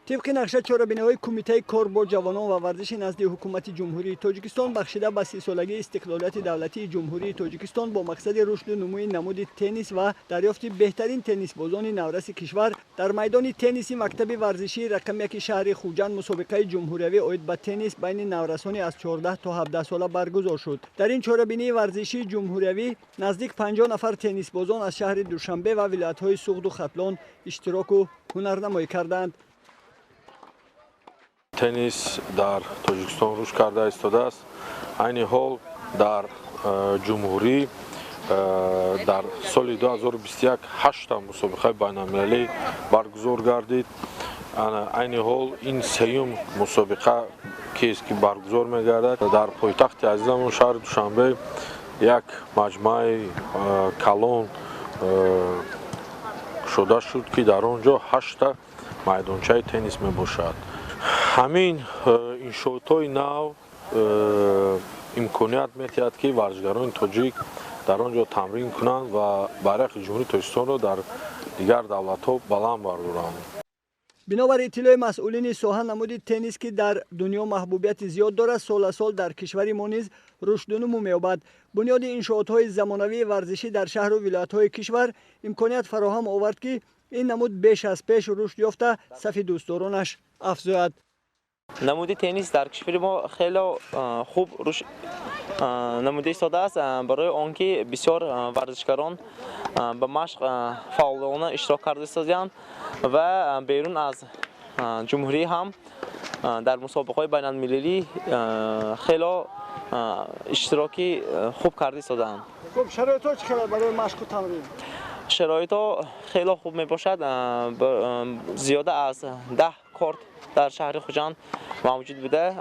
طبق نقشه چاره‌بینی‌های کمیته کار با جوانان و ورزش نزد حکومت جمهوری تاجیکستان بخشیده به 30 سالگی استقلالیت دولتی جمهوری تاجیکستان با مقصد رشد و نموی نمود تنیس و دریافت بهترین تنیس بازان نورس کشور در میدان تنیس مکتب ورزشی رقم 1 شهر خوجند مسابقه جمهوری اید به تنیس بین نورسان از 14 تا 17 ساله برگزار شد. در این چاره‌بینی ورزشی جمهوری نزدیک 50 نفر تنیس بازان از شهر دوشنبه و ولایت‌های سوخت و ختلان اشتراک و هنرنمایی کردند. تنیس در تاجیکستان رشد کرده ایستاده است. عین حال در جمهوری در سال 2021 8 مسابقه بین‌المللی برگزار گردید. عین حال این سوم مسابقه که برگزار می‌گردد در پایتخت عزیزمون شهر دوشنبه یک مجمع کلان شده شد که در آنجا 8 میدانچه تنیس میباشد. همین انشاءات‌های نو امکانیت می‌دهد که ورزشکاران تاجیک در آنجا تمرین کنند و بیرق جمهوری تاجیکستان را در دیگر دولت‌ها بلند بردارند. بنابر اطلاع مسئولین ساحه نمود تنیس که در دنیا محبوبیت زیاد دارد سال سال در کشور ما نیز رشد و نمو می‌یابد. بنیاد انشاءات‌های زمانوی ورزشی در شهر و ولایت‌های کشور امکانیت فراهم آورد که این نمود بیش از پیش رشد یافته صف دوستدارانش افزاید. نمود تنیس در کشور ما خیلی خوب رشد نموده ایستاده است برای آنکه بسیار ورزشکاران به مشق فعالانه اشتراک کرده ایستادند و بیرون از جمهوری هم در مسابقات بین‌المللی خیلی اشتراکی خوب کرده ایستادند. خب شرایط‌ها چقدر برای مشق و تمرین؟ شرایط‌ها خیلی خوب میباشد. زیاده از 10 کورت در شهر خوجند موجود بوده.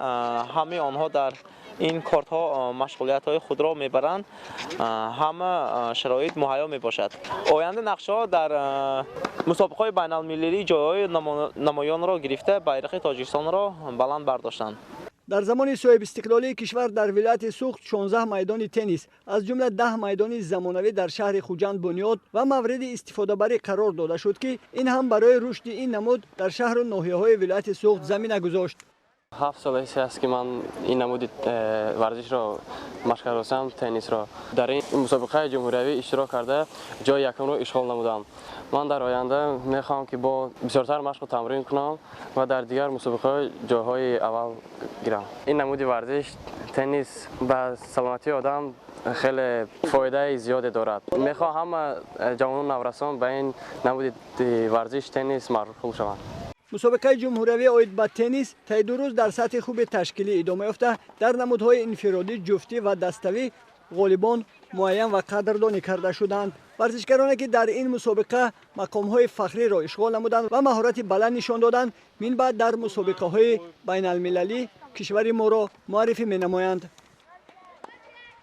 همه آنها در این کورت ها مشغولیت های خود را میبرند. همه شرایط مهیا میباشد. آینده نقشه ها در مسابقه های بین المللی جای نمایان را گرفته بیرق تاجیکستان را بلند برداشتند. در زمان صاحب استقلالی کشور در ولایت سوخت 16 میدان تنیس از جمله 10 میدان زمانوی در شهر خوجند بنیاد و مورد استفاده بری قرار داده شد که این هم برای رشد این نمود در شهر و ناحیه‌های ولایت سوخت زمینه گذاشت. 7 سال است که من این نمود ورزش را مشق کردم، تنیس را در این مسابقه جمهوری اشتراک کرده جای یکم را اشغال نمودم. من در آینده میخوام که با بسیارتر مشق و تمرین کنم و در دیگر مسابقه جاهای اول گیرم. این نمود ورزش تنیس به سلامتی آدم خیلی فایده زیادی دارد. میخوام همه جوانان نورسان به این نمود ورزش تنیس معروف شوند. مسابقه جمهوری اید به تنیس طی 2 روز در سطح خوب تشکیلی ادامه یافته در نمودهای انفرادی، جفتی و دستوی غالبان معین و قدردانی کرده شدند. ورزشکارانی که در این مسابقه مقام‌های فخری را اشغال نمودند و مهارت بلند نشان دادند من بعد در مسابقه‌های بین المللی کشور ما را معرفی می‌نمایند.